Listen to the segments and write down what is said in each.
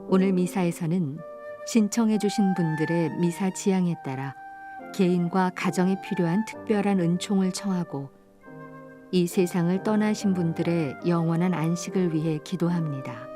오늘 미사에서는 신청해 주신 분들의 미사 지향에 따라 개인과 가정에 필요한 특별한 은총을 청하고 이 세상을 떠나신 분들의 영원한 안식을 위해 기도합니다.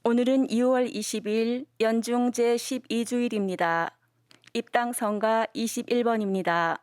오늘은 2월 20일 연중 제12주일입니다. 입당 성가 21번입니다.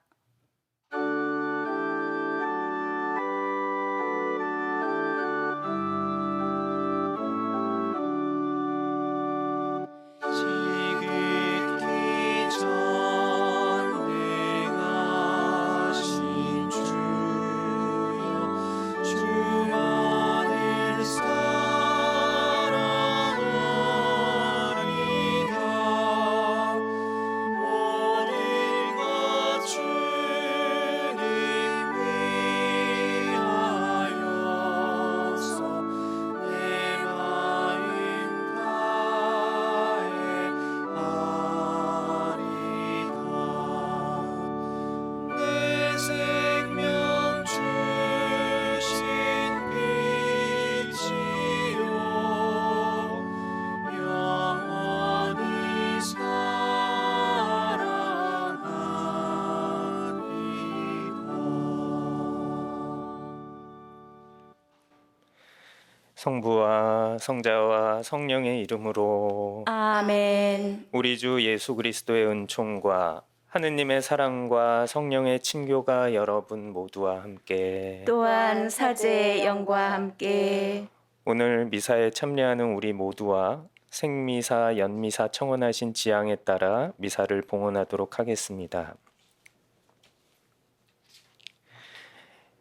성부와 성자와 성령의 이름으로 아멘. 우리 주 예수 그리스도의 은총과 하느님의 사랑과 성령의 친교가 여러분 모두와 함께 또한 사제의 영과 함께 오늘 미사에 참여하는 우리 모두와 생미사, 연미사 청원하신 지향에 따라 미사를 봉헌하도록 하겠습니다.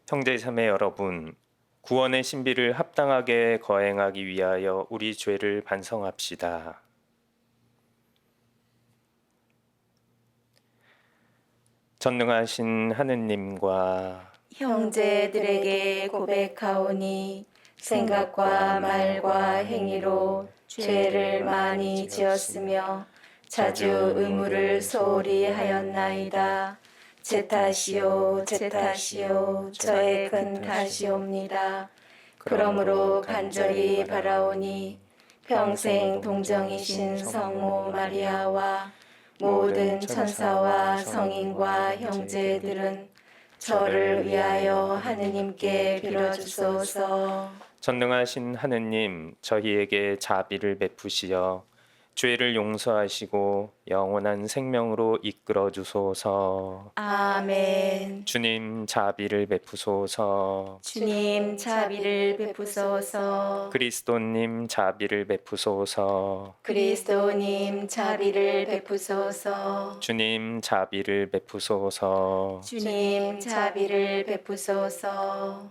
형제자매 여러분, 구원의 신비를 합당하게 거행하기 위하여 우리 죄를 반성합시다. 전능하신 하느님과 형제들에게 고백하오니 생각과 말과 행위로 죄를 많이 지었으며 자주 의무를 소홀히 하였나이다. 제 탓이요 제 탓이요 저의 큰 탓이옵니다. 그러므로 간절히 바라오니 평생 동정이신 성모 마리아와 모든 천사와 성인과 형제들은 저를 위하여 하느님께 빌어주소서. 전능하신 하느님, 저희에게 자비를 베푸시어 죄를 용서하시고 영원한 생명으로 이끌어 주소서. 아멘. 주님 자비를 베푸소서. 주님 자비를 베푸소서. 그리스도님 자비를 베푸소서. 그리스도님 자비를 베푸소서. 주님 자비를 베푸소서. 주님 자비를 베푸소서.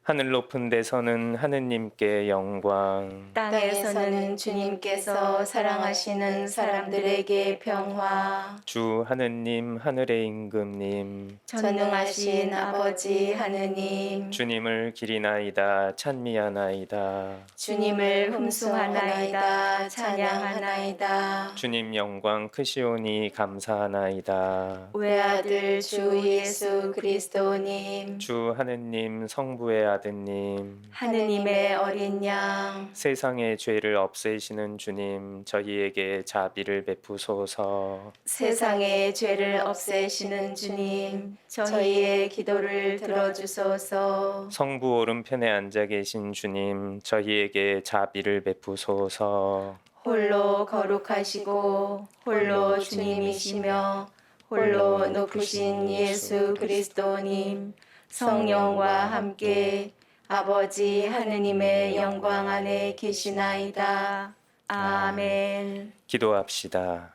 하늘 높은 데서는 하느님께 영광, 땅에서는 주님께서 사랑하시는 사람들에게 평화. 주 하느님 하늘의 임금님, 전능하신 아버지 하느님, 주님을 기리나이다 찬미하나이다. 주님을 흠숭하나이다 찬양하나이다. 주님 영광 크시오니 감사하나이다. 외아들 주 예수 그리스도님, 주 하느님 성부의 아드님, 하느님의 어린 양, 세상의 죄를 없애시는 주님, 저희에게 자비를 베푸소서. 세상의 죄를 없애시는 주님, 저희의 기도를 들어주소서. 성부 오른편에 앉아 계신 주님, 저희에게 자비를 베푸소서. 홀로 거룩하시고 홀로 주님이시며 홀로 높으신 예수 그리스도님, 성령과 함께 아버지 하느님의 영광 안에 계시나이다. 아멘. 기도합시다.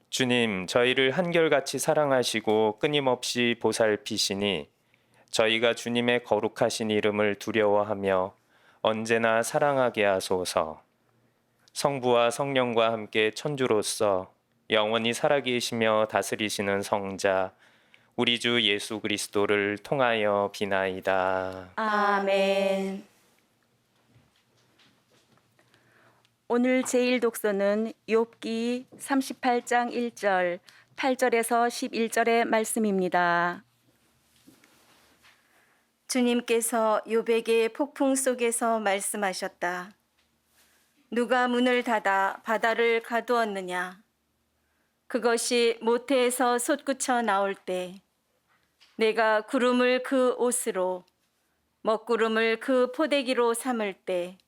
주님, 저희를 한결같이 사랑하시고 끊임없이 보살피시니 저희가 주님의 거룩하신 이름을 두려워하며 언제나 사랑하게 하소서. 성부와 성령과 함께 천주로서 영원히 살아계시며 다스리시는 성자 우리 주 예수 그리스도를 통하여 비나이다. 아멘. 오늘 제일 독서는 욥기 38장 1절, 8절에서 11절의 말씀입니다. 주님께서 욥에게 폭풍 속에서 말씀하셨다. 누가 문을 닫아 바다를 가두었느냐? 그것이 모태에서 솟구쳐 나올 때 내가 구름을 그 옷으로 먹구름을 그 포대기로 삼을 때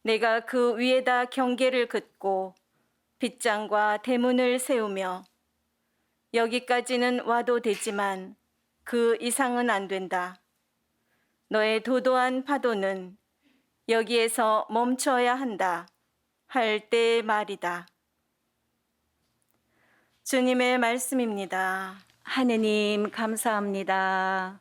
내가 그 위에다 경계를 긋고 빗장과 대문을 세우며 여기까지는 와도 되지만 그 이상은 안 된다. 너의 도도한 파도는 여기에서 멈춰야 한다. 할 때 말이다. 주님의 말씀입니다. 하느님 감사합니다.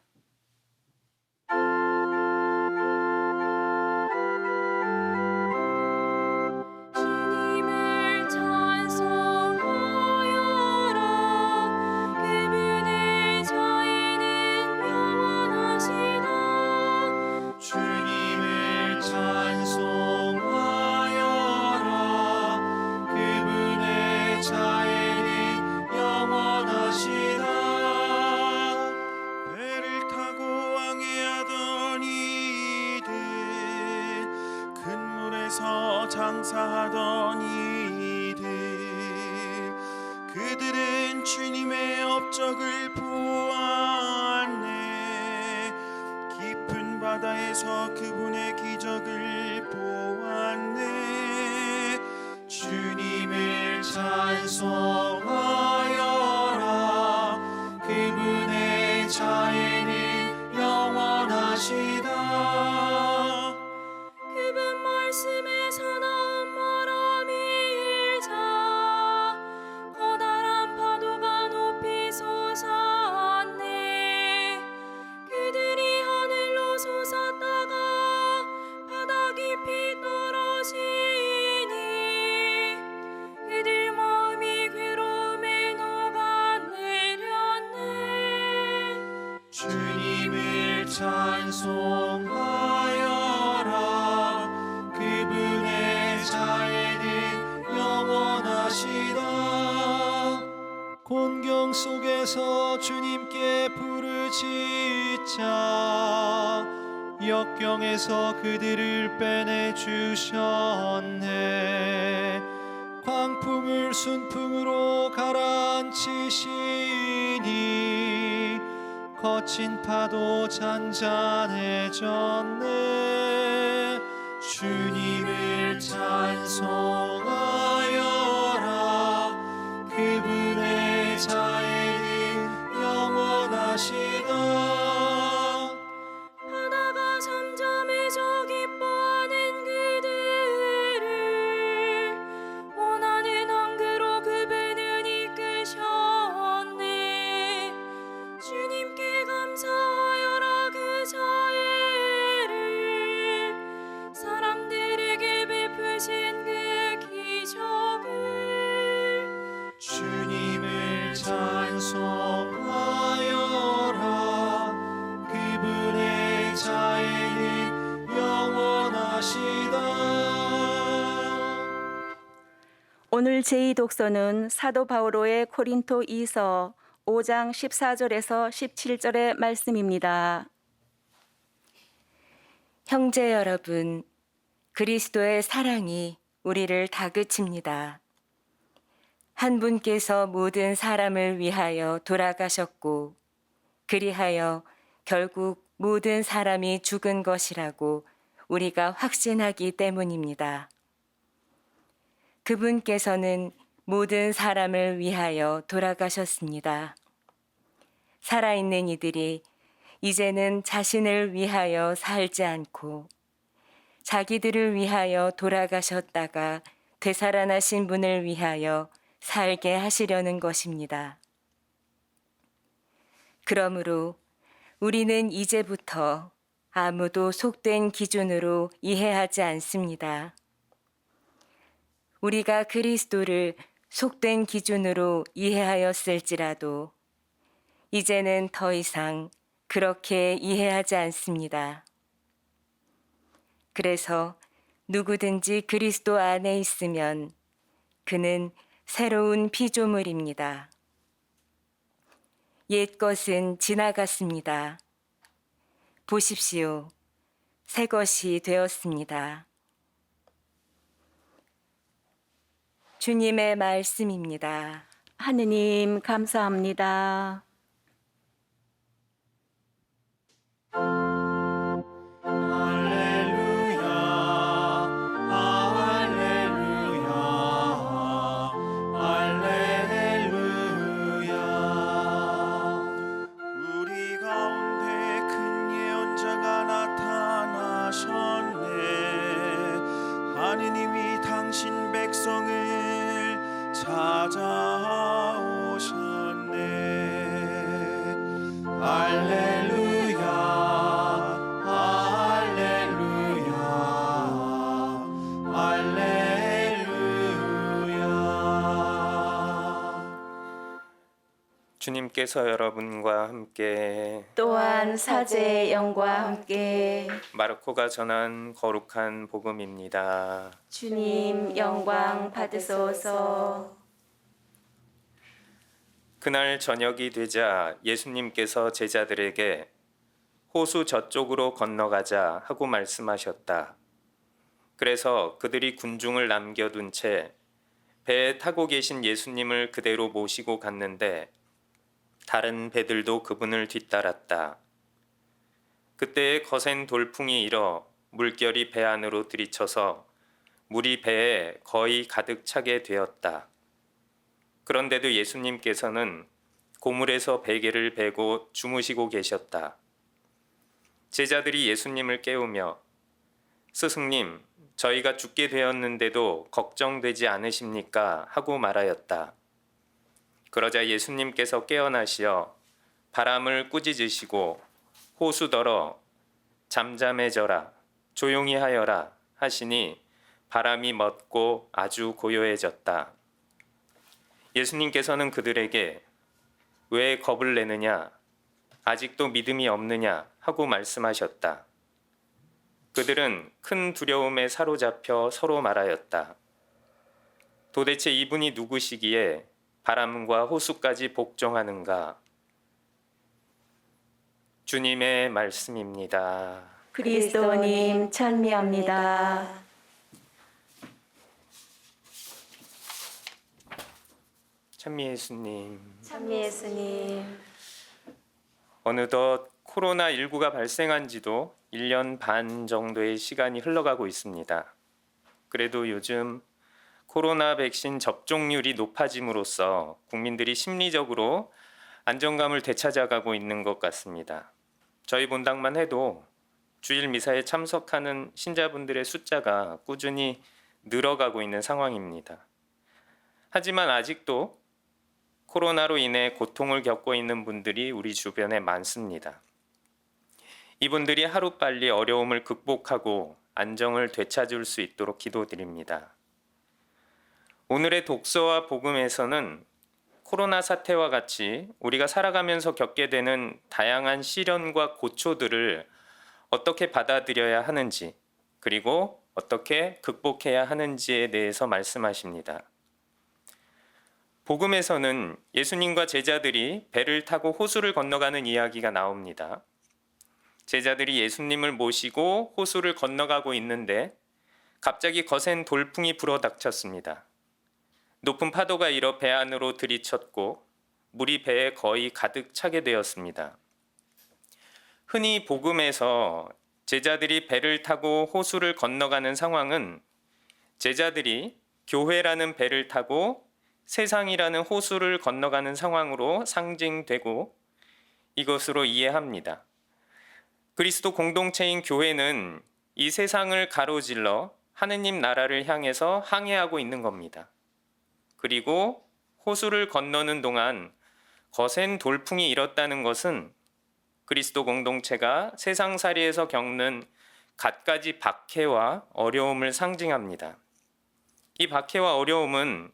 주님을 찬송하여라. 그분의 자애는 영원하시다. 주님을 찬송하여라. 그분의 자애는 영원하시다. 배를 타고 왕래하던 이들, 큰 물에서 장사하던 이들, 그들은 주님의 업적을 보았네. 깊은 바다에서 그분의 기적을 보았네. 주님을 찬송하여라. 그분의 자애는 영원하시다. 그분 말씀에서 나온 바람이 일자 커다란 파도가 높이 솟았네. 그들이 하늘로 솟았다가 바다 깊이 떨어지니 그들 마음이 괴로움에 녹아내렸네. 주님을 찬송하여라. 그분의 자애는 영원하시다. 곤경 속에서 주님께 부르짖자. 역경에서 그들을 빼내주셨네. 광풍을 순풍으로 가라앉히시니 거친 파도 잔잔해졌네. 주님을 찬송하여라. 그분의 자애는 영원하시다. 바다가 잠잠해져 기뻐하는 그들을 원하는 항구로 그 배는 이끄셨네. 주님께 감사하여라. 그 자애를 사람들에게 베푸신 그 기적을. 주님을 찬송하여라. 그분의 자애는 영원하시다. 오늘 제2독서는 사도 바오로의 코린토 2서 5장 14절에서 17절의 말씀입니다. 형제 여러분, 그리스도의 사랑이 우리를 다그칩니다. 한 분께서 모든 사람을 위하여 돌아가셨고, 그리하여 결국 모든 사람이 죽은 것이라고 우리가 확신하기 때문입니다. 그분께서는 모든 사람을 위하여 돌아가셨습니다. 살아있는 이들이 이제는 자신을 위하여 살지 않고 자기들을 위하여 돌아가셨다가 되살아나신 분을 위하여 살게 하시려는 것입니다. 그러므로 우리는 이제부터 아무도 속된 기준으로 이해하지 않습니다. 우리가 그리스도를 속된 기준으로 이해하였을지라도 이제는 더 이상 그렇게 이해하지 않습니다. 그래서 누구든지 그리스도 안에 있으면 그는 새로운 피조물입니다. 옛 것은 지나갔습니다. 보십시오. 새 것이 되었습니다. 주님의 말씀입니다. 하느님 감사합니다. 할렐루야, 할렐루야, 할렐루야. 우리 가운데 큰 예언자가 나타나셨네. 하느님이 당신 백성을 찾아오셨네. 할렐루야, 할렐루야, 할렐루야. 주님께서 여러분과 함께 또한 사제의 영과 함께 마르코가 전한 거룩한 복음입니다. 주님 영광 받으소서. 그날 저녁이 되자 예수님께서 제자들에게 호수 저쪽으로 건너가자 하고 말씀하셨다. 그래서 그들이 군중을 남겨둔 채 배에 타고 계신 예수님을 그대로 모시고 갔는데 다른 배들도 그분을 뒤따랐다. 그때에 거센 돌풍이 일어 물결이 배 안으로 들이쳐서 물이 배에 거의 가득 차게 되었다. 그런데도 예수님께서는 고물에서 베개를 베고 주무시고 계셨다. 제자들이 예수님을 깨우며 스승님, 저희가 죽게 되었는데도 걱정되지 않으십니까? 하고 말하였다. 그러자 예수님께서 깨어나시어 바람을 꾸짖으시고 호수더러 잠잠해져라, 조용히 하여라 하시니 바람이 멎고 아주 고요해졌다. 예수님께서는 그들에게 왜 겁을 내느냐, 아직도 믿음이 없느냐 하고 말씀하셨다. 그들은 큰 두려움에 사로잡혀 서로 말하였다. 도대체 이분이 누구시기에 바람과 호수까지 복종하는가? 주님의 말씀입니다. 그리스도님 찬미합니다. 찬미 예수님. 찬미 예수님. 어느덧 코로나19가 발생한 지도 1년 반 정도의 시간이 흘러가고 있습니다. 그래도 요즘 코로나 백신 접종률이 높아짐으로써 국민들이 심리적으로 안정감을 되찾아가고 있는 것 같습니다. 저희 본당만 해도 주일 미사에 참석하는 신자분들의 숫자가 꾸준히 늘어가고 있는 상황입니다. 하지만 아직도 코로나로 인해 고통을 겪고 있는 분들이 우리 주변에 많습니다. 이분들이 하루빨리 어려움을 극복하고 안정을 되찾을 수 있도록 기도드립니다. 오늘의 독서와 복음에서는 코로나 사태와 같이 우리가 살아가면서 겪게 되는 다양한 시련과 고초들을 어떻게 받아들여야 하는지, 그리고 어떻게 극복해야 하는지에 대해서 말씀하십니다. 복음에서는 예수님과 제자들이 배를 타고 호수를 건너가는 이야기가 나옵니다. 제자들이 예수님을 모시고 호수를 건너가고 있는데 갑자기 거센 돌풍이 불어닥쳤습니다. 높은 파도가 일어 배 안으로 들이쳤고 물이 배에 거의 가득 차게 되었습니다. 흔히 복음에서 제자들이 배를 타고 호수를 건너가는 상황은 제자들이 교회라는 배를 타고 세상이라는 호수를 건너가는 상황으로 상징되고 이것으로 이해합니다. 그리스도 공동체인 교회는 이 세상을 가로질러 하느님 나라를 향해서 항해하고 있는 겁니다. 그리고 호수를 건너는 동안 거센 돌풍이 일었다는 것은 그리스도 공동체가 세상살이에서 겪는 갖가지 박해와 어려움을 상징합니다. 이 박해와 어려움은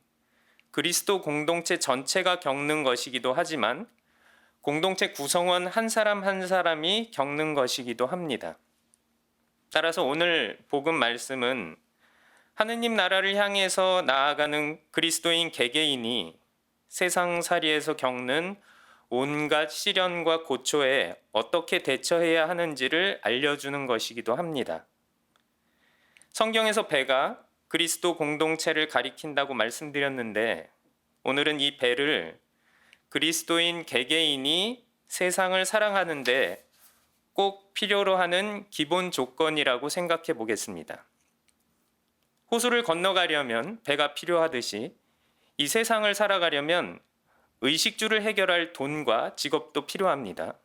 그리스도 공동체 전체가 겪는 것이기도 하지만 공동체 구성원 한 사람 한 사람이 겪는 것이기도 합니다. 따라서 오늘 복음 말씀은 하느님 나라를 향해서 나아가는 그리스도인 개개인이 세상살이에서 겪는 온갖 시련과 고초에 어떻게 대처해야 하는지를 알려주는 것이기도 합니다. 성경에서 배가 그리스도 공동체를 가리킨다고 말씀드렸는데 오늘은 이 배를 그리스도인 개개인이 세상을 사랑하는데 꼭 필요로 하는 기본 조건이라고 생각해 보겠습니다. 호수를 건너가려면 배가 필요하듯이 이 세상을 살아가려면 의식주를 해결할 돈과 직업도 필요합니다.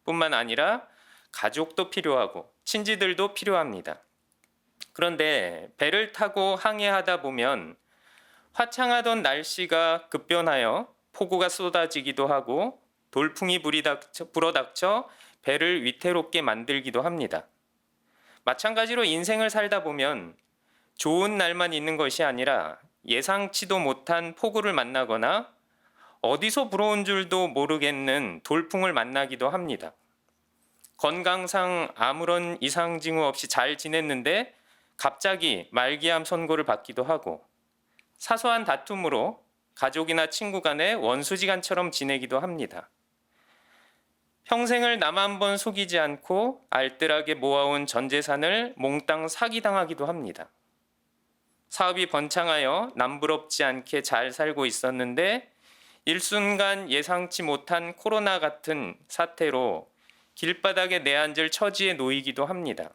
뿐만 아니라 가족도 필요하고 친지들도 필요합니다. 그런데 배를 타고 항해하다 보면 화창하던 날씨가 급변하여 폭우가 쏟아지기도 하고 돌풍이 불어닥쳐 배를 위태롭게 만들기도 합니다. 마찬가지로 인생을 살다 보면 좋은 날만 있는 것이 아니라 예상치도 못한 폭우를 만나거나 어디서 불어온 줄도 모르겠는 돌풍을 만나기도 합니다. 건강상 아무런 이상 징후 없이 잘 지냈는데 갑자기 말기암 선고를 받기도 하고 사소한 다툼으로 가족이나 친구 간에 원수지간처럼 지내기도 합니다. 평생을 남 한 번 속이지 않고 알뜰하게 모아온 전 재산을 몽땅 사기당하기도 합니다. 사업이 번창하여 남부럽지 않게 잘 살고 있었는데 일순간 예상치 못한 코로나 같은 사태로 길바닥에 내앉을 처지에 놓이기도 합니다.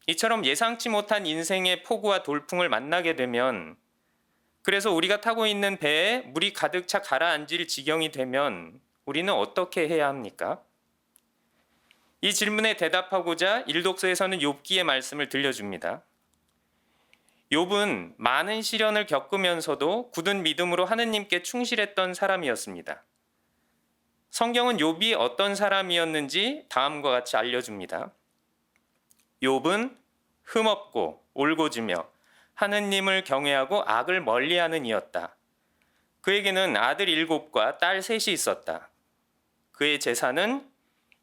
이처럼 예상치 못한 인생의 폭우와 돌풍을 만나게 되면 그래서 우리가 타고 있는 배에 물이 가득 차 가라앉을 지경이 되면 우리는 어떻게 해야 합니까? 이 질문에 대답하고자 일독서에서는 욥기의 말씀을 들려줍니다. 욥은 많은 시련을 겪으면서도 굳은 믿음으로 하느님께 충실했던 사람이었습니다. 성경은 욥이 어떤 사람이었는지 다음과 같이 알려줍니다. 욥은 흠없고 올고지며 하느님을 경외하고 악을 멀리하는 이였다. 그에게는 아들 7과 딸 3이 있었다. 그의 재산은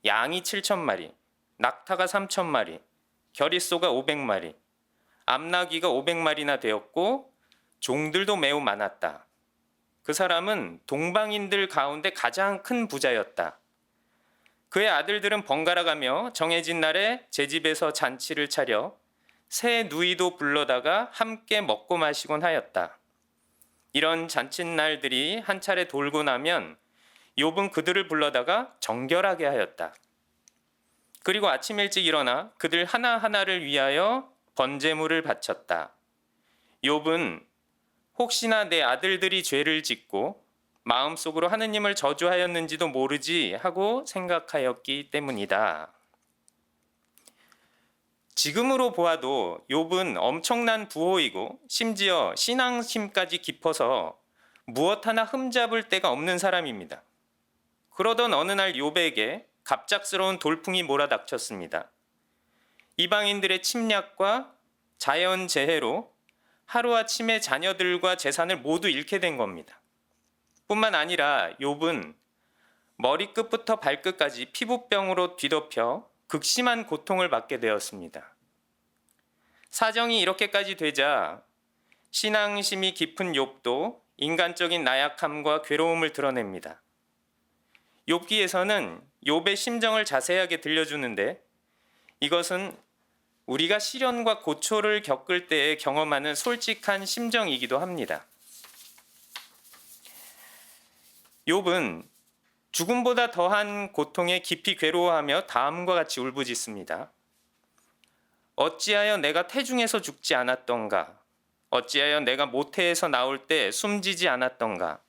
양이 7,000마리, 낙타가 3,000마리, 겨릿소가 500마리, 암나귀가 500마리나 되었고 종들도 매우 많았다. 그 사람은 동방인들 가운데 가장 큰 부자였다. 그의 아들들은 번갈아가며 정해진 날에 제 집에서 잔치를 차려 새 누이도 불러다가 함께 먹고 마시곤 하였다. 이런 잔칫날들이 한 차례 돌고 나면 욥은 그들을 불러다가 정결하게 하였다. 그리고 아침 일찍 일어나 그들 하나하나를 위하여 번제물을 바쳤다. 욥은 혹시나 내 아들들이 죄를 짓고 마음속으로 하느님을 저주하였는지도 모르지 하고 생각하였기 때문이다. 지금으로 보아도 욥은 엄청난 부호이고 심지어 신앙심까지 깊어서 무엇 하나 흠잡을 데가 없는 사람입니다. 그러던 어느 날 욥에게 갑작스러운 돌풍이 몰아닥쳤습니다. 이방인들의 침략과 자연재해로 하루아침에 자녀들과 재산을 모두 잃게 된 겁니다. 뿐만 아니라 욥은 머리끝부터 발끝까지 피부병으로 뒤덮여 극심한 고통을 받게 되었습니다. 사정이 이렇게까지 되자 신앙심이 깊은 욥도 인간적인 나약함과 괴로움을 드러냅니다. 욥기에서는 욥의 심정을 자세하게 들려주는데 이것은 우리가 시련과 고초를 겪을 때에 경험하는 솔직한 심정이기도 합니다. 욥은 죽음보다 더한 고통에 깊이 괴로워하며 다음과 같이 울부짖습니다. 어찌하여 내가 태중에서 죽지 않았던가? 어찌하여 내가 모태에서 나올 때 숨지지 않았던가?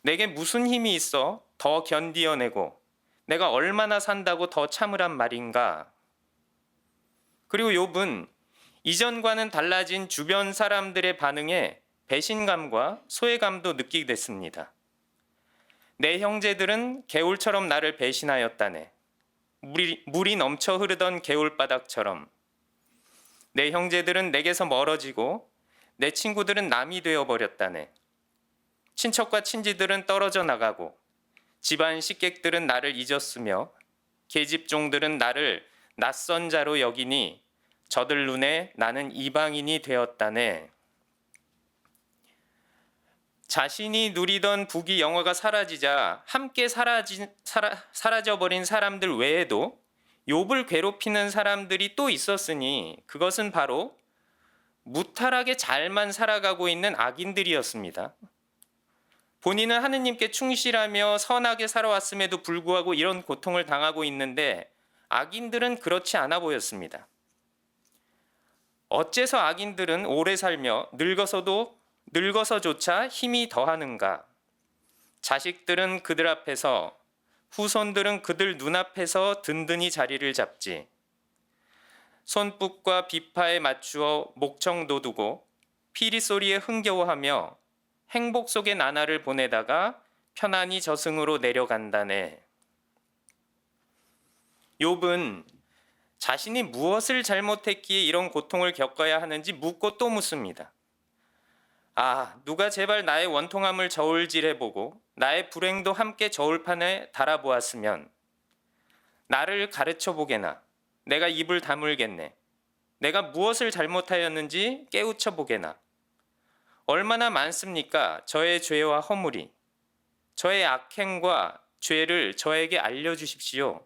내게 무슨 힘이 있어 더 견디어내고 내가 얼마나 산다고 더 참으란 말인가? 그리고 욥은 이전과는 달라진 주변 사람들의 반응에 배신감과 소외감도 느끼게 됐습니다. 내 형제들은 개울처럼 나를 배신하였다네. 물이 넘쳐 흐르던 개울바닥처럼. 내 형제들은 내게서 멀어지고 내 친구들은 남이 되어버렸다네. 친척과 친지들은 떨어져 나가고 집안 식객들은 나를 잊었으며 계집종들은 나를 낯선 자로 여기니 저들 눈에 나는 이방인이 되었다네. 자신이 누리던 부귀 영화가 사라지자 함께 사라져버린 사람들 외에도 욥을 괴롭히는 사람들이 또 있었으니 그것은 바로 무탈하게 잘만 살아가고 있는 악인들이었습니다. 본인은 하느님께 충실하며 선하게 살아왔음에도 불구하고 이런 고통을 당하고 있는데 악인들은 그렇지 않아 보였습니다. 어째서 악인들은 오래 살며 늙어서조차 힘이 더하는가? 자식들은 그들 앞에서, 후손들은 그들 눈앞에서 든든히 자리를 잡지. 손뼉과 비파에 맞추어 목청 돋우고 피리 소리에 흥겨워하며 행복 속의 나날을 보내다가 편안히 저승으로 내려간다네. 욥은 자신이 무엇을 잘못했기에 이런 고통을 겪어야 하는지 묻고 또 묻습니다. 누가 제발 나의 원통함을 저울질해보고 나의 불행도 함께 저울판에 달아보았으면 나를 가르쳐보게나 내가 입을 다물겠네. 내가 무엇을 잘못하였는지 깨우쳐보게나. 얼마나 많습니까? 저의 죄와 허물이. 저의 악행과 죄를 저에게 알려주십시오.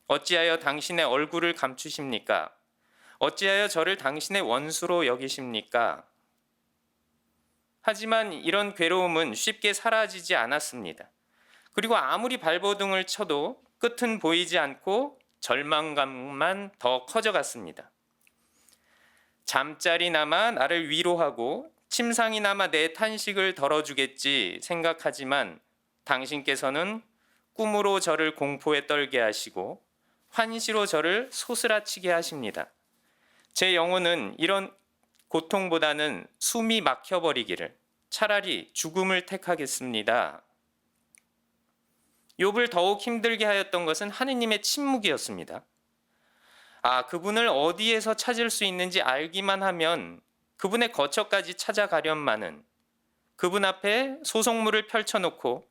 어찌하여 당신의 얼굴을 감추십니까? 어찌하여 저를 당신의 원수로 여기십니까? 하지만 이런 괴로움은 쉽게 사라지지 않았습니다. 그리고 아무리 발버둥을 쳐도 끝은 보이지 않고 절망감만 더 커져갔습니다. 잠자리나마 나를 위로하고 침상이나마 내 탄식을 덜어주겠지 생각하지만 당신께서는 꿈으로 저를 공포에 떨게 하시고 환시로 저를 소스라치게 하십니다. 제 영혼은 이런 고통보다는 숨이 막혀버리기를 차라리 죽음을 택하겠습니다. 욥을 더욱 힘들게 하였던 것은 하느님의 침묵이었습니다. 그분을 어디에서 찾을 수 있는지 알기만 하면 그분의 거처까지 찾아가련마는, 그분 앞에 소송물을 펼쳐놓고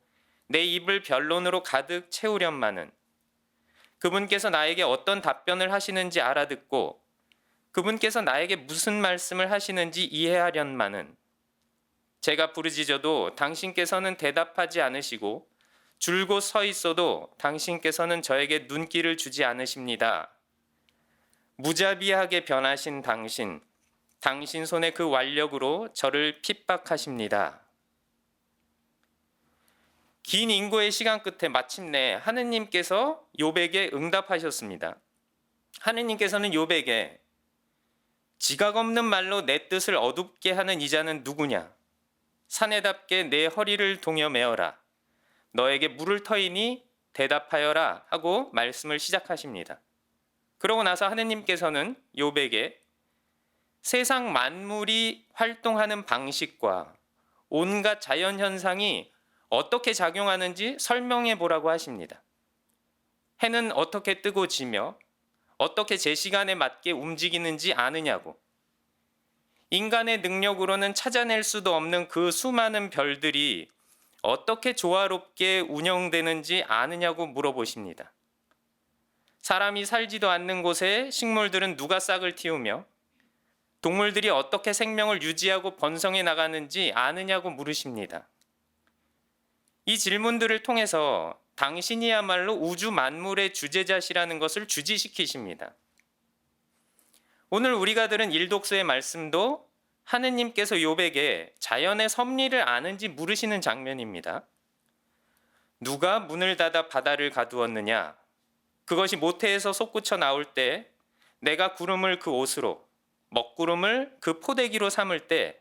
내 입을 변론으로 가득 채우련마는, 그분께서 나에게 어떤 답변을 하시는지 알아듣고 그분께서 나에게 무슨 말씀을 하시는지 이해하련마는, 제가 부르짖어도 당신께서는 대답하지 않으시고 줄곧 서 있어도 당신께서는 저에게 눈길을 주지 않으십니다. 무자비하게 변하신 당신 손의 그 완력으로 저를 핍박하십니다. 긴 인고의 시간 끝에 마침내 하느님께서 욥에게 응답하셨습니다. 하느님께서는 욥에게 지각 없는 말로 내 뜻을 어둡게 하는 이자는 누구냐? 사내답게 내 허리를 동여 메어라. 너에게 물을 터이니 대답하여라 하고 말씀을 시작하십니다. 그러고 나서 하느님께서는 욥에게 세상 만물이 활동하는 방식과 온갖 자연 현상이 어떻게 작용하는지 설명해 보라고 하십니다. 해는 어떻게 뜨고 지며 어떻게 제 시간에 맞게 움직이는지 아느냐고. 인간의 능력으로는 찾아낼 수도 없는 그 수많은 별들이 어떻게 조화롭게 운영되는지 아느냐고 물어보십니다. 사람이 살지도 않는 곳에 식물들은 누가 싹을 틔우며 동물들이 어떻게 생명을 유지하고 번성해 나가는지 아느냐고 물으십니다. 이 질문들을 통해서 당신이야말로 우주 만물의 주재자시라는 것을 주지시키십니다. 오늘 우리가 들은 일독서의 말씀도 하느님께서 욥에게 자연의 섭리를 아는지 물으시는 장면입니다. 누가 문을 닫아 바다를 가두었느냐? 그것이 모태에서 솟구쳐 나올 때 내가 구름을 그 옷으로 먹구름을 그 포대기로 삼을 때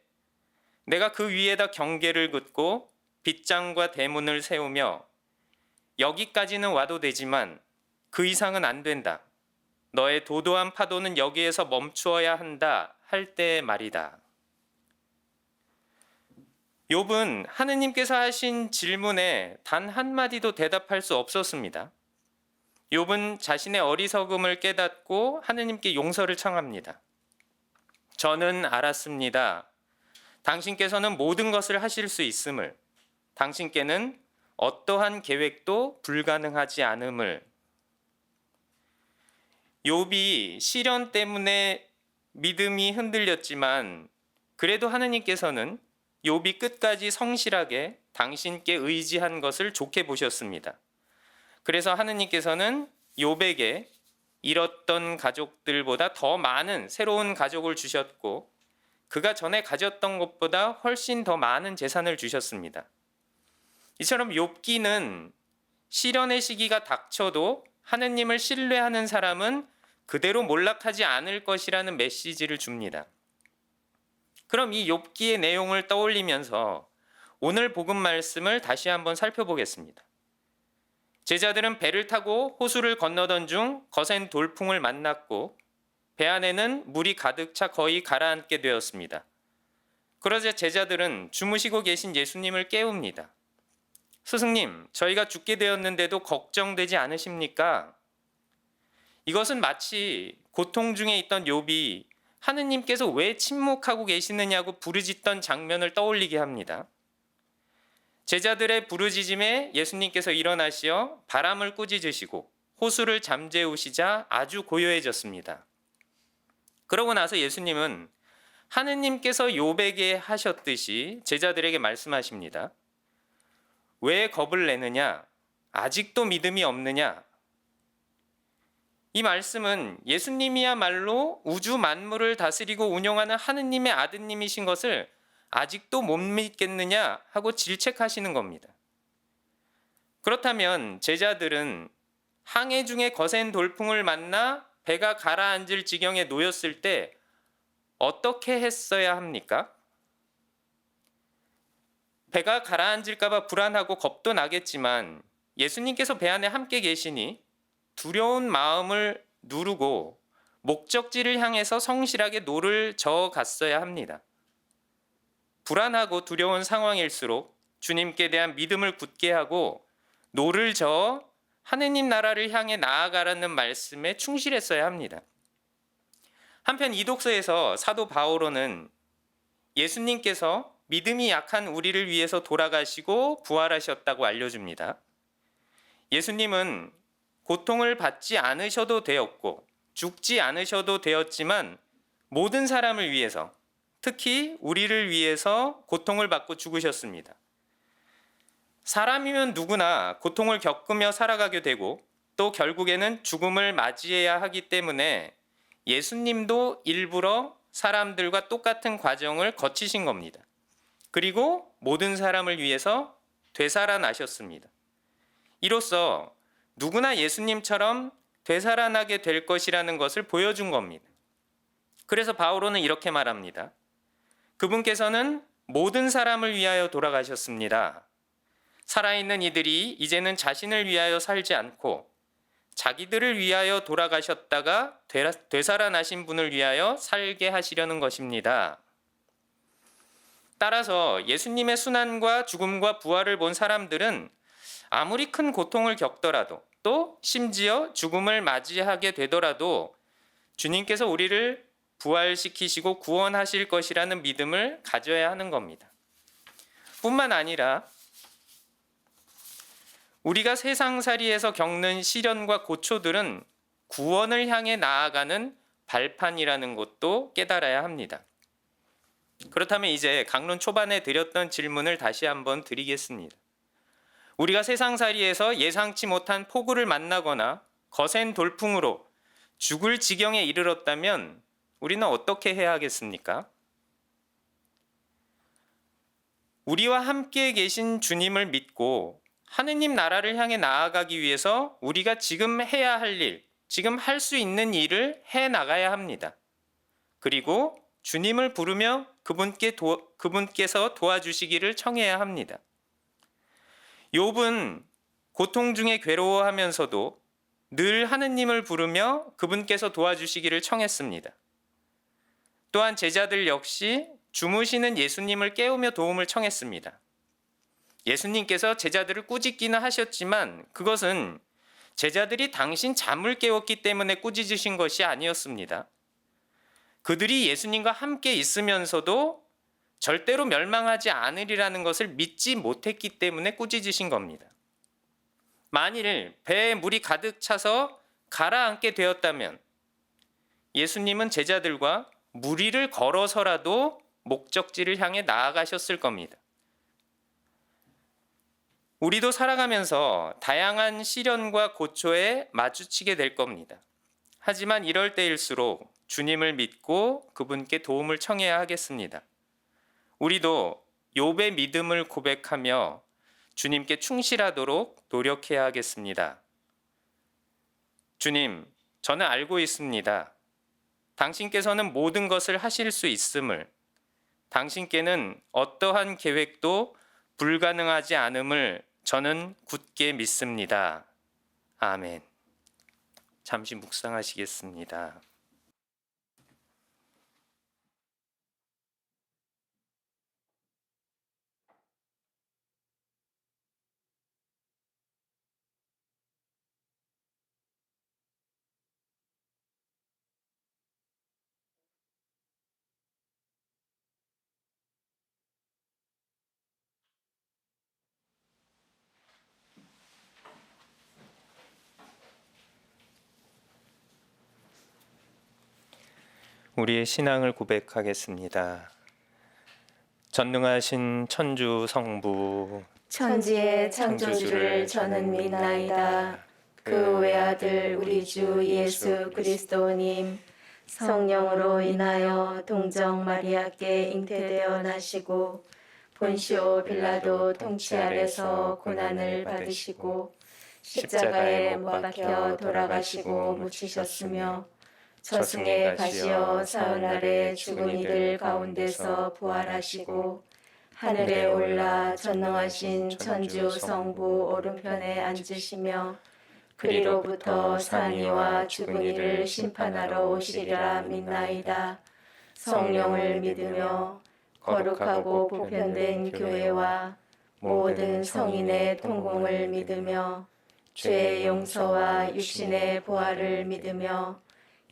내가 그 위에다 경계를 긋고 빗장과 대문을 세우며 여기까지는 와도 되지만 그 이상은 안 된다. 너의 도도한 파도는 여기에서 멈추어야 한다 할 때의 말이다. 욥은 하느님께서 하신 질문에 단 한마디도 대답할 수 없었습니다. 욥은 자신의 어리석음을 깨닫고 하느님께 용서를 청합니다. 저는 알았습니다. 당신께서는 모든 것을 하실 수 있음을, 당신께는 어떠한 계획도 불가능하지 않음을. 욥이 시련 때문에 믿음이 흔들렸지만 그래도 하느님께서는 욥이 끝까지 성실하게 당신께 의지한 것을 좋게 보셨습니다. 그래서 하느님께서는 욥에게 잃었던 가족들보다 더 많은 새로운 가족을 주셨고 그가 전에 가졌던 것보다 훨씬 더 많은 재산을 주셨습니다. 이처럼 욥기는 시련의 시기가 닥쳐도 하느님을 신뢰하는 사람은 그대로 몰락하지 않을 것이라는 메시지를 줍니다. 그럼 이 욥기의 내용을 떠올리면서 오늘 복음 말씀을 다시 한번 살펴보겠습니다. 제자들은 배를 타고 호수를 건너던 중 거센 돌풍을 만났고 배 안에는 물이 가득 차 거의 가라앉게 되었습니다. 그러자 제자들은 주무시고 계신 예수님을 깨웁니다. 스승님, 저희가 죽게 되었는데도 걱정되지 않으십니까? 이것은 마치 고통 중에 있던 욥이 하느님께서 왜 침묵하고 계시느냐고 부르짖던 장면을 떠올리게 합니다. 제자들의 부르짖음에 예수님께서 일어나시어 바람을 꾸짖으시고 호수를 잠재우시자 아주 고요해졌습니다. 그러고 나서 예수님은 하느님께서 욥에게 하셨듯이 제자들에게 말씀하십니다. 왜 겁을 내느냐? 아직도 믿음이 없느냐? 이 말씀은 예수님이야말로 우주 만물을 다스리고 운영하는 하느님의 아드님이신 것을 아직도 못 믿겠느냐 하고 질책하시는 겁니다. 그렇다면 제자들은 항해 중에 거센 돌풍을 만나 배가 가라앉을 지경에 놓였을 때 어떻게 했어야 합니까? 배가 가라앉을까 봐 불안하고 겁도 나겠지만 예수님께서 배 안에 함께 계시니 두려운 마음을 누르고 목적지를 향해서 성실하게 노를 저어 갔어야 합니다. 불안하고 두려운 상황일수록 주님께 대한 믿음을 굳게 하고 노를 저어 하느님 나라를 향해 나아가라는 말씀에 충실했어야 합니다. 한편 이 독서에서 사도 바오로는 예수님께서 믿음이 약한 우리를 위해서 돌아가시고 부활하셨다고 알려줍니다. 예수님은 고통을 받지 않으셔도 되었고 죽지 않으셔도 되었지만 모든 사람을 위해서, 특히 우리를 위해서 고통을 받고 죽으셨습니다. 사람이면 누구나 고통을 겪으며 살아가게 되고 또 결국에는 죽음을 맞이해야 하기 때문에 예수님도 일부러 사람들과 똑같은 과정을 거치신 겁니다. 그리고 모든 사람을 위해서 되살아나셨습니다. 이로써 누구나 예수님처럼 되살아나게 될 것이라는 것을 보여준 겁니다. 그래서 바오로는 이렇게 말합니다. 그분께서는 모든 사람을 위하여 돌아가셨습니다. 살아있는 이들이 이제는 자신을 위하여 살지 않고 자기들을 위하여 돌아가셨다가 되살아나신 분을 위하여 살게 하시려는 것입니다. 따라서 예수님의 순환과 죽음과 부활을 본 사람들은 아무리 큰 고통을 겪더라도 또 심지어 죽음을 맞이하게 되더라도 주님께서 우리를 부활시키시고 구원하실 것이라는 믿음을 가져야 하는 겁니다. 뿐만 아니라 우리가 세상살이에서 겪는 시련과 고초들은 구원을 향해 나아가는 발판이라는 것도 깨달아야 합니다. 그렇다면 이제 강론 초반에 드렸던 질문을 다시 한번 드리겠습니다. 우리가 세상살이에서 예상치 못한 폭우를 만나거나 거센 돌풍으로 죽을 지경에 이르렀다면 우리는 어떻게 해야 하겠습니까? 우리와 함께 계신 주님을 믿고 하느님 나라를 향해 나아가기 위해서 우리가 지금 해야 할 일, 지금 할 수 있는 일을 해 나가야 합니다. 그리고 주님을 부르며 그분께서 도와주시기를 청해야 합니다. 욥은 고통 중에 괴로워하면서도 늘 하느님을 부르며 그분께서 도와주시기를 청했습니다. 또한 제자들 역시 주무시는 예수님을 깨우며 도움을 청했습니다. 예수님께서 제자들을 꾸짖기는 하셨지만 그것은 제자들이 당신 잠을 깨웠기 때문에 꾸짖으신 것이 아니었습니다. 그들이 예수님과 함께 있으면서도 절대로 멸망하지 않으리라는 것을 믿지 못했기 때문에 꾸짖으신 겁니다. 만일 배에 물이 가득 차서 가라앉게 되었다면 예수님은 제자들과 무리를 걸어서라도 목적지를 향해 나아가셨을 겁니다. 우리도 살아가면서 다양한 시련과 고초에 마주치게 될 겁니다. 하지만 이럴 때일수록 주님을 믿고 그분께 도움을 청해야 하겠습니다. 우리도 욥의 믿음을 고백하며 주님께 충실하도록 노력해야 하겠습니다. 주님, 저는 알고 있습니다. 당신께서는 모든 것을 하실 수 있음을, 당신께는 어떠한 계획도 불가능하지 않음을 저는 굳게 믿습니다. 아멘. 잠시 묵상하시겠습니다. 우리의 신앙을 고백하겠습니다. 전능하신 천주 성부 천지의 창조주를 저는 믿나이다. 그 외아들 우리 주 예수 그리스도님 성령으로 인하여 동정 마리아께 잉태되어 나시고 본시오 빌라도 통치 아래서 고난을 받으시고 십자가에 못 박혀 돌아가시고 묻히셨으며 저승에 가시어 사흘날에 죽은 이들 가운데서 부활하시고 하늘에 올라 전능하신 천주 성부 오른편에 앉으시며 그리로부터 산 이와 죽은 이를 심판하러 오시리라 믿나이다. 성령을 믿으며 거룩하고 보편된 교회와 모든 성인의 통공을 믿으며 죄의 용서와 육신의 부활을 믿으며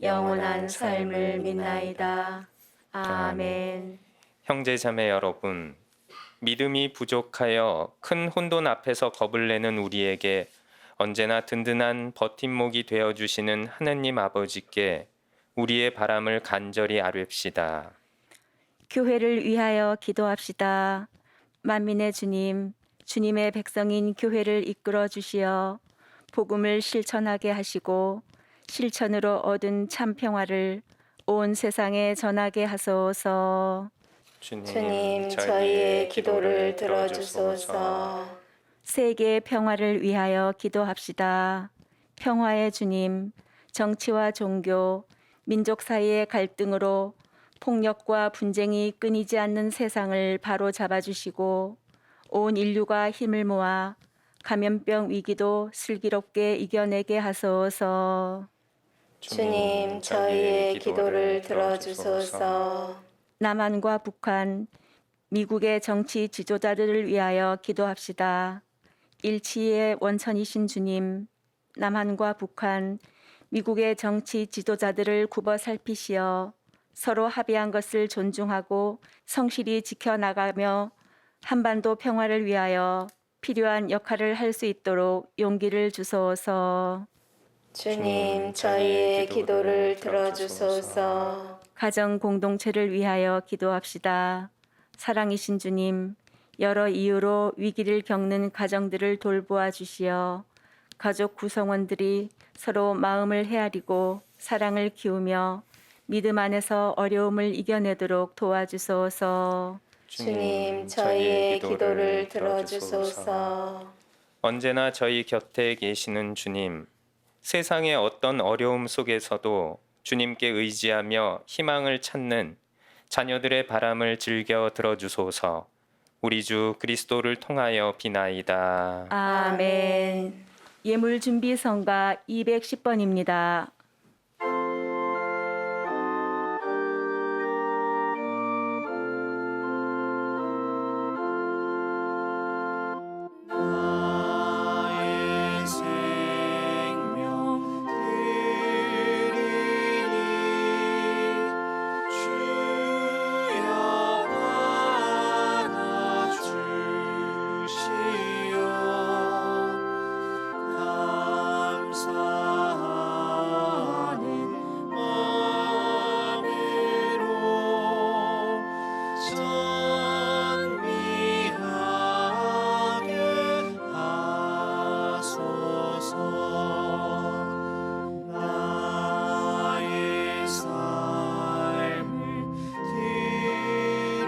영원한 삶을 믿나이다. 아멘. 형제자매 여러분, 믿음이 부족하여 큰 혼돈 앞에서 겁을 내는 우리에게 언제나 든든한 버팀목이 되어주시는 하느님 아버지께 우리의 바람을 간절히 아뢰읍시다. 교회를 위하여 기도합시다. 만민의 주님, 주님의 백성인 교회를 이끌어 주시어 복음을 실천하게 하시고 실천으로 얻은 참 평화를 온 세상에 전하게 하소서. 주님, 저희의 기도를 들어주소서. 세계의 평화를 위하여 기도합시다. 평화의 주님, 정치와 종교, 민족 사이의 갈등으로 폭력과 분쟁이 끊이지 않는 세상을 바로 잡아주시고 온 인류가 힘을 모아 감염병 위기도 슬기롭게 이겨내게 하소서. 주님, 저희의 기도를 들어주소서. 남한과 북한, 미국의 정치 지도자들을 위하여 기도합시다. 일치의 원천이신 주님, 남한과 북한, 미국의 정치 지도자들을 굽어 살피시어 서로 합의한 것을 존중하고 성실히 지켜나가며 한반도 평화를 위하여 필요한 역할을 할 수 있도록 용기를 주소서. 주님, 저희의 기도를 들어주소서. 가정 공동체를 위하여 기도합시다. 사랑이신 주님, 여러 이유로 위기를 겪는 가정들을 돌보아 주시어 가족 구성원들이 서로 마음을 헤아리고 사랑을 키우며 믿음 안에서 어려움을 이겨내도록 도와주소서. 주님, 저희의 기도를 들어주소서. 언제나 저희 곁에 계시는 주님, 세상의 어떤 어려움 속에서도 주님께 의지하며 희망을 찾는 자녀들의 바람을 즐겨 들어주소서. 우리 주 그리스도를 통하여 비나이다. 아멘. 예물 준비 성가 210번입니다. 나의 생명 드리니 주여 받아주시오. 감사하는 마음으로 찬미하게 하소서. 나의 삶을 드리니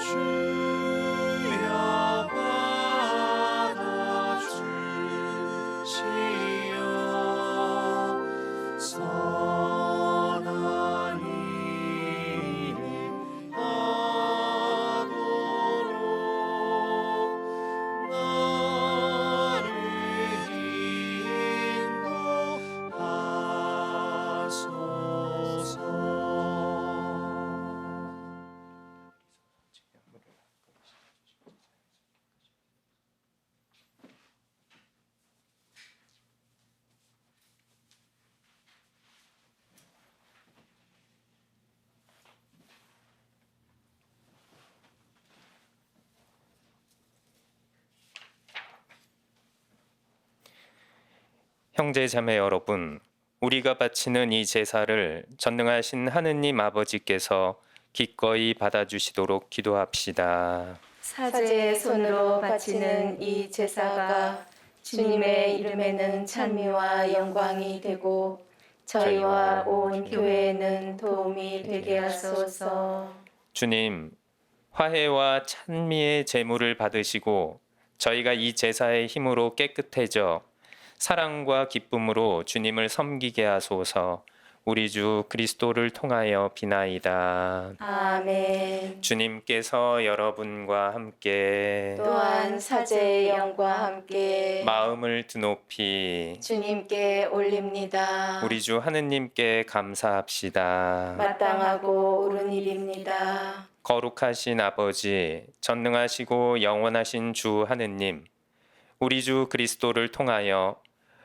주여 받아주시오. 선한 일을 하도록 나를 인도하소서. 형제 자매 여러분, 우리가 바치는 이 제사를 전능하신 하느님 아버지께서 기꺼이 받아주시도록 기도합시다. 사제의 손으로 바치는 이 제사가 주님의 이름에는 찬미와 영광이 되고 저희와 온 교회에는 도움이 되게 하소서. 주님, 화해와 찬미의 제물을 받으시고 저희가 이 제사의 힘으로 깨끗해져 사랑과 기쁨으로 주님을 섬기게 하소서. 우리 주 그리스도를 통하여 비나이다. 아멘. 주님께서 여러분과 함께 또한 사제의 영과 함께 마음을 드높이 주님께 올립니다. 우리 주 하느님께 감사합시다. 마땅하고 옳은 일입니다. 거룩하신 아버지, 전능하시고 영원하신 주 하느님, 우리 주 그리스도를 통하여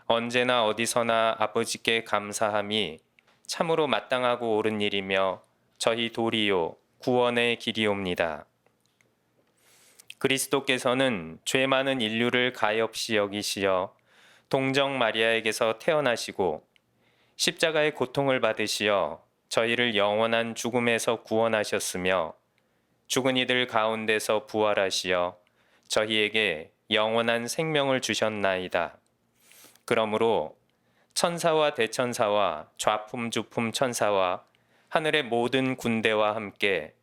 언제나 어디서나 아버지께 감사함이 참으로 마땅하고 옳은 일이며 저희 도리요 구원의 길이옵니다. 그리스도께서는 죄 많은 인류를 가엾이 여기시어 동정 마리아에게서 태어나시고 십자가의 고통을 받으시어 저희를 영원한 죽음에서 구원하셨으며 죽은 이들 가운데서 부활하시어 저희에게 영원한 생명을 주셨나이다. 그러므로 천사와 대천사와 좌품주품 천사와 하늘의 모든 군대와 함께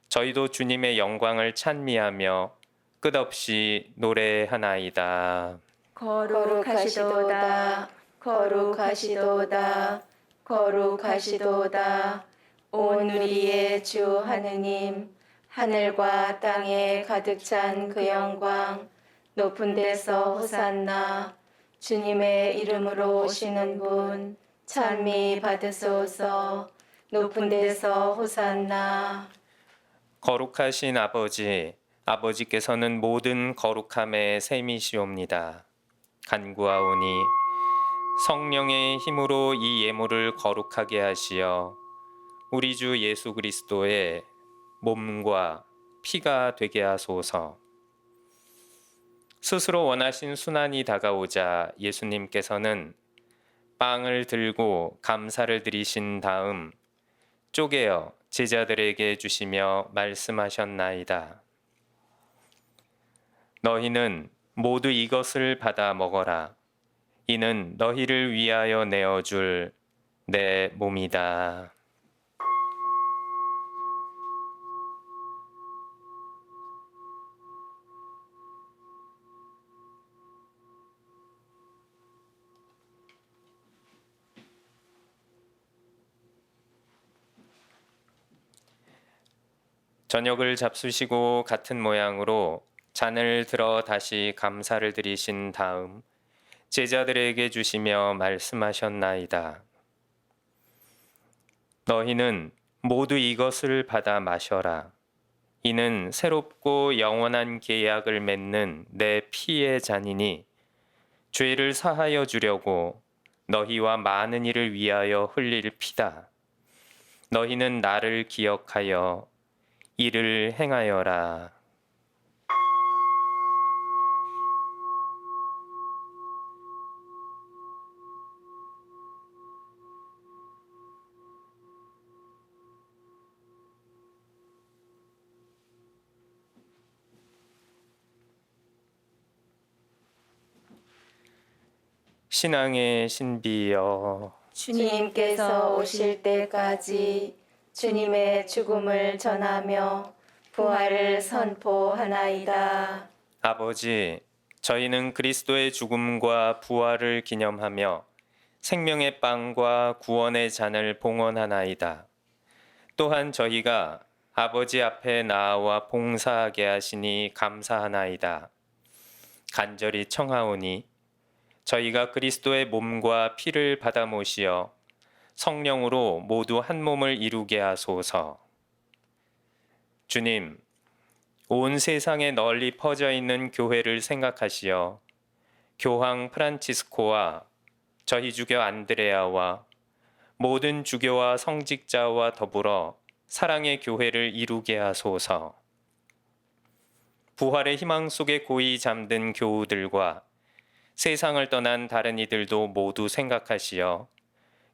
저희도 주님의 영광을 찬미하며 끝없이 노래하나이다. 거룩하시도다. 거룩하시도다. 거룩하시도다. 온 우리의 주 하느님, 하늘과 땅에 가득 찬 그 영광, 높은 데서 호산나. 주님의 이름으로 오시는 분, 찬미 받으소서. 높은 데서 호산나. 거룩하신 아버지, 아버지께서는 모든 거룩함의 셈이시옵니다. 간구하오니 성령의 힘으로 이 예물을 거룩하게 하시어 우리 주 예수 그리스도의 몸과 피가 되게 하소서. 스스로 원하신 순환이 다가오자 예수님께서는 빵을 들고 감사를 드리신 다음 쪼개어 제자들에게 주시며 말씀하셨나이다. 너희는 모두 이것을 받아 먹어라. 이는 너희를 위하여 내어줄 내 몸이다. 저녁을 잡수시고 같은 모양으로 잔을 들어 다시 감사를 드리신 다음 제자들에게 주시며 말씀하셨나이다. 너희는 모두 이것을 받아 마셔라. 이는 새롭고 영원한 계약을 맺는 내 피의 잔이니 죄를 사하여 주려고 너희와 많은 이를 위하여 흘릴 피다. 너희는 나를 기억하여 이를 행하여라. 신앙의 신비여, 주님께서 오실 때까지 주님의 죽음을 전하며 부활을 선포하나이다. 아버지, 저희는 그리스도의 죽음과 부활을 기념하며 생명의 빵과 구원의 잔을 봉헌하나이다. 또한 저희가 아버지 앞에 나아와 봉사하게 하시니 감사하나이다. 간절히 청하오니 저희가 그리스도의 몸과 피를 받아 모시어 성령으로 모두 한 몸을 이루게 하소서. 주님, 온 세상에 널리 퍼져 있는 교회를 생각하시어 교황 프란치스코와 저희 주교 안드레아와 모든 주교와 성직자와 더불어 사랑의 교회를 이루게 하소서. 부활의 희망 속에 고이 잠든 교우들과 세상을 떠난 다른 이들도 모두 생각하시어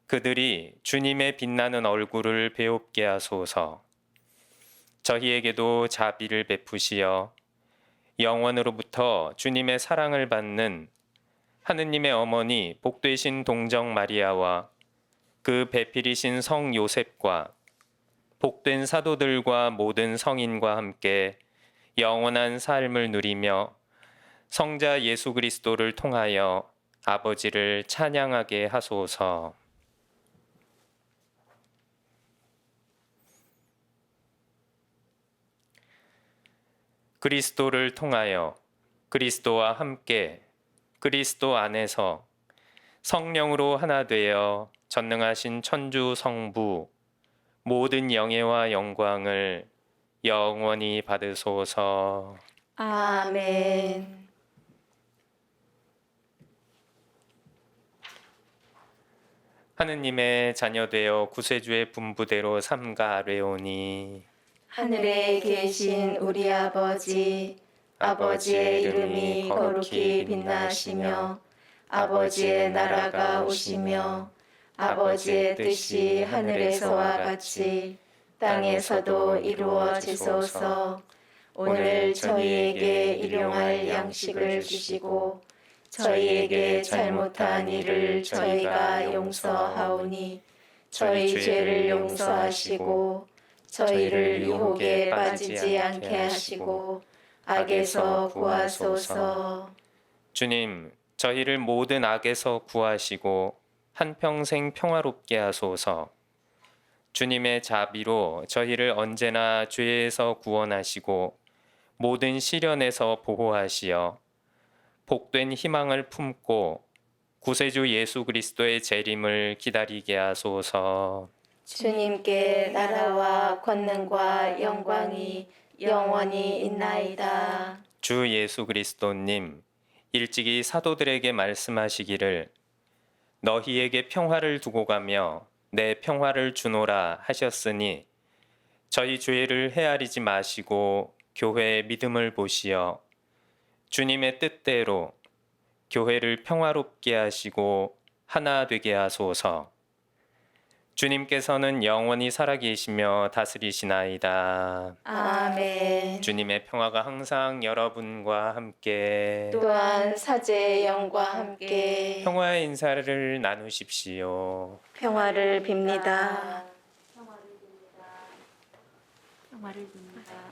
그들이 주님의 빛나는 얼굴을 배웁게 하소서. 저희에게도 자비를 베푸시어 영원으로부터 주님의 사랑을 받는 하느님의 어머니 복되신 동정 마리아와 그 배필이신 성 요셉과 복된 사도들과 모든 성인과 함께 영원한 삶을 누리며 성자 예수 그리스도를 통하여 아버지를 찬양하게 하소서. 그리스도를 통하여 그리스도와 함께 그리스도 안에서 성령으로 하나 되어 전능하신 천주 성부 모든 영예와 영광을 영원히 받으소서. 아멘. 하느님의 자녀되어 구세주의 분부대로 삼가하려오니 하늘에 계신 우리 아버지, 아버지의 이름이 거룩히 빛나시며 아버지의 나라가 오시며 아버지의 뜻이 하늘에서와 같이 땅에서도 이루어지소서. 오늘 저희에게 일용할 양식을 주시고 저희에게 잘못한 일을 저희가 용서하오니 저희 죄를 용서하시고 저희를 유혹에 빠지지 않게 하시고 악에서 구하소서. 주님, 저희를 모든 악에서 구하시고 한평생 평화롭게 하소서. 주님의 자비로 저희를 언제나 죄에서 구원하시고 모든 시련에서 보호하시어 복된 희망을 품고 구세주 예수 그리스도의 재림을 기다리게 하소서. 주님께 나라와 권능과 영광이 영원히 있나이다. 주 예수 그리스도님, 일찍이 사도들에게 말씀하시기를 너희에게 평화를 두고 가며 내 평화를 주노라 하셨으니 저희 죄를 헤아리지 마시고 교회의 믿음을 보시어 주님의 뜻대로 교회를 평화롭게 하시고 하나 되게 하소서. 주님께서는 영원히 살아계시며 다스리시나이다. 아멘. 주님의 평화가 항상 여러분과 함께 또한 사제의 영과 함께 평화의 인사를 나누십시오. 평화를 빕니다. 평화를 빕니다.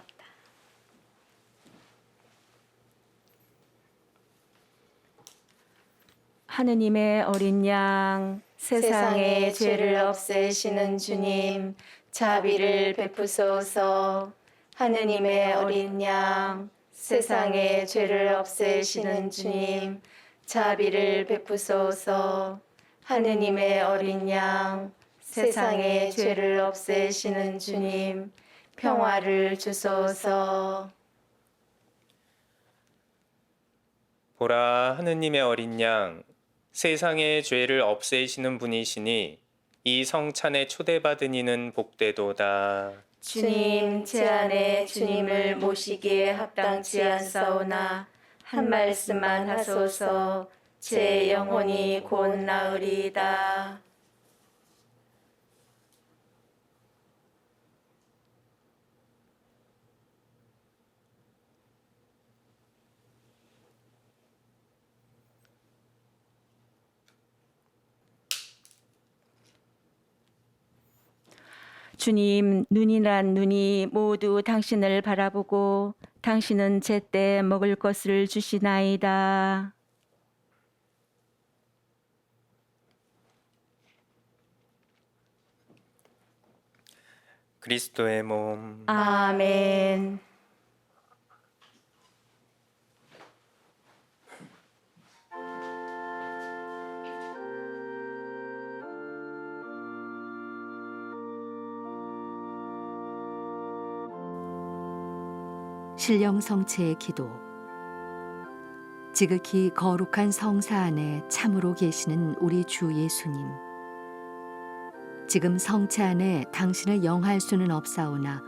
하느님의 어린 양, 세상의 죄를 없애시는 주님, 자비를 베푸소서. 하느님의 어린 양, 세상의 죄를 없애시는 주님, 자비를 베푸소서. 하느님의 어린 양, 세상의 죄를 없애시는 주님, 평화를 주소서. 보라, 하느님의 어린 양, 세상의 죄를 없애시는 분이시니 이 성찬에 초대받은 이는 복되도다. 주님, 제 안에 주님을 모시기에 합당치 않사오나 한 말씀만 하소서. 제 영혼이 곧 나으리이다. 주님, 눈이란 눈이 모두 당신을 바라보고 당신은 제때 먹을 것을 주시나이다. 그리스도의 몸, 아멘. 신령성체의 기도. 지극히 거룩한 성사 안에 참으로 계시는 우리 주 예수님. 지금 성체 안에 당신을 영할 수는 없사오나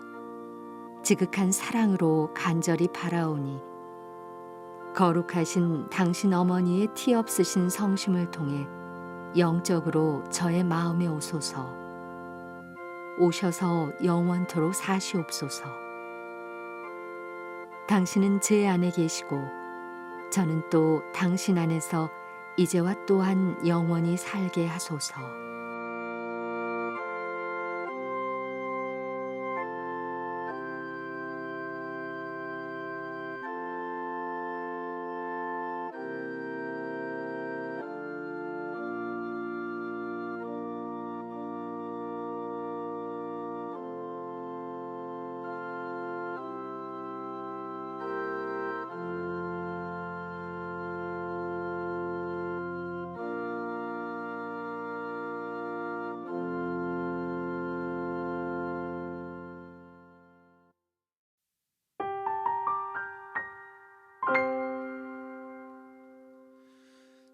지극한 사랑으로 간절히 바라오니 거룩하신 당신 어머니의 티 없으신 성심을 통해 영적으로 저의 마음에 오소서. 오셔서 영원토록 사시옵소서. 당신은 제 안에 계시고 저는 또 당신 안에서 이제와 또한 영원히 살게 하소서.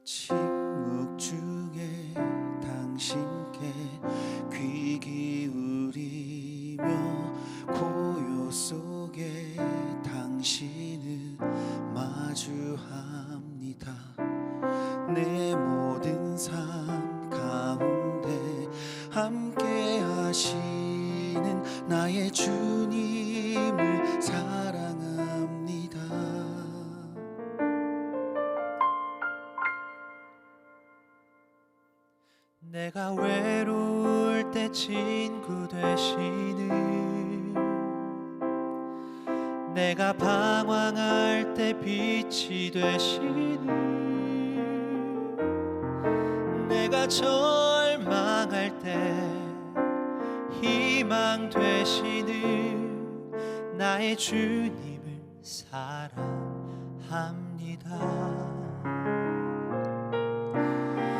침묵 중에 당신께 귀 기울이며 고요 속에 당신을 마주합니다. 내 모든 삶 가운데 함께 하시는 나의 주님을 사랑합니다. 내가 외로울 때 친구 되시는 내가 방황할 때 빛이 되시는, 내가 절망할 때 희망 되시는 나의 주님을 사랑합니다.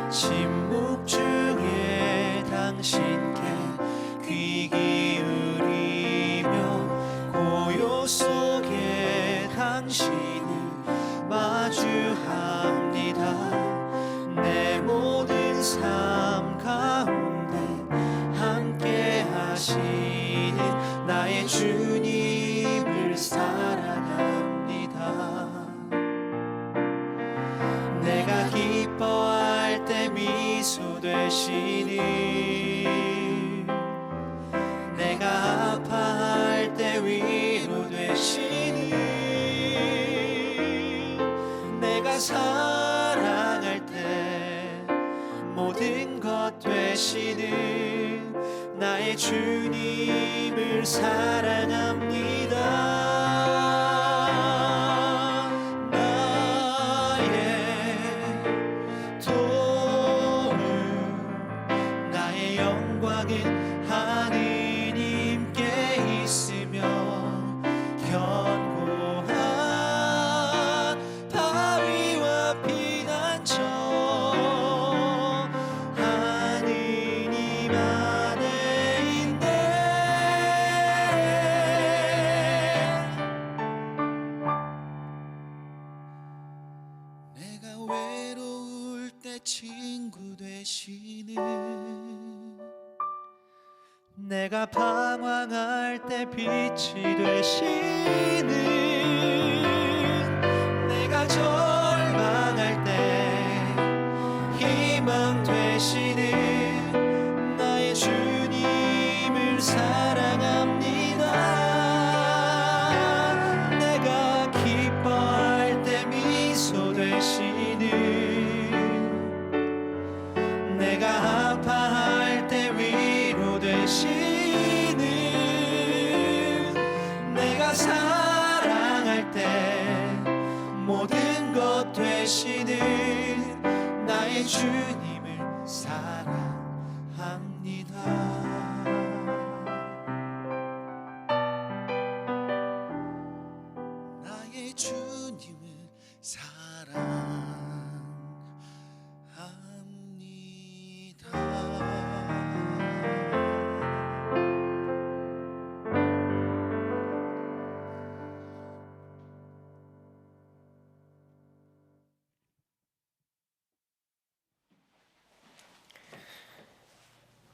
침묵 중에 당신께 귀 기울이며 고요 속에 당신을 마주합니다. 내 모든 삶 가운데 함께 하시는 나의 주님을 사랑합니다. 내가 기뻐할 때 미소 되시는, 내가 아파할 때 위로 되시는, 내가 사랑할 때 모든 것 되시는 나의 주님을 사랑합니다. 하느님께 있으며 견고한 바위와 피난처 하느님 안에 있네. 내가 외로울 때 친구 되시는, 내가 방황할 때 빛이 되시는, 내가 절망할 때 희망 되시는 나의 주님을 사랑합니다. 내가 기뻐할 때 미소 되시는, 내가 아파할 때 위로 되시는, 내가 사랑할 때 모든 것 되시는 나의 주님을 사랑합니다. 나의 주님을 사랑합니다.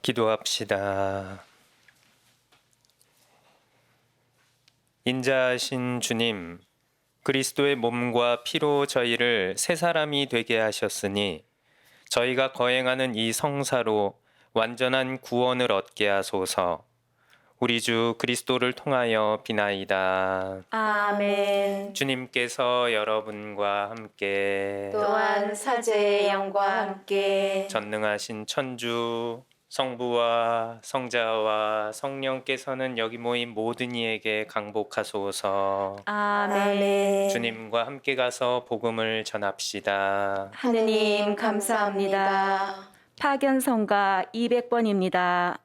기도합시다. 인자하신 주님, 그리스도의 몸과 피로 저희를 새 사람이 되게 하셨으니 저희가 거행하는 이 성사로 완전한 구원을 얻게 하소서. 우리 주 그리스도를 통하여 비나이다. 아멘. 주님께서 여러분과 함께 또한 사제의 영과 함께 전능하신 천주 성부와 성자와 성령께서는 여기 모인 모든 이에게 강복하소서. 아멘. 주님과 함께 가서 복음을 전합시다. 하느님 감사합니다. 파견성가 200번입니다.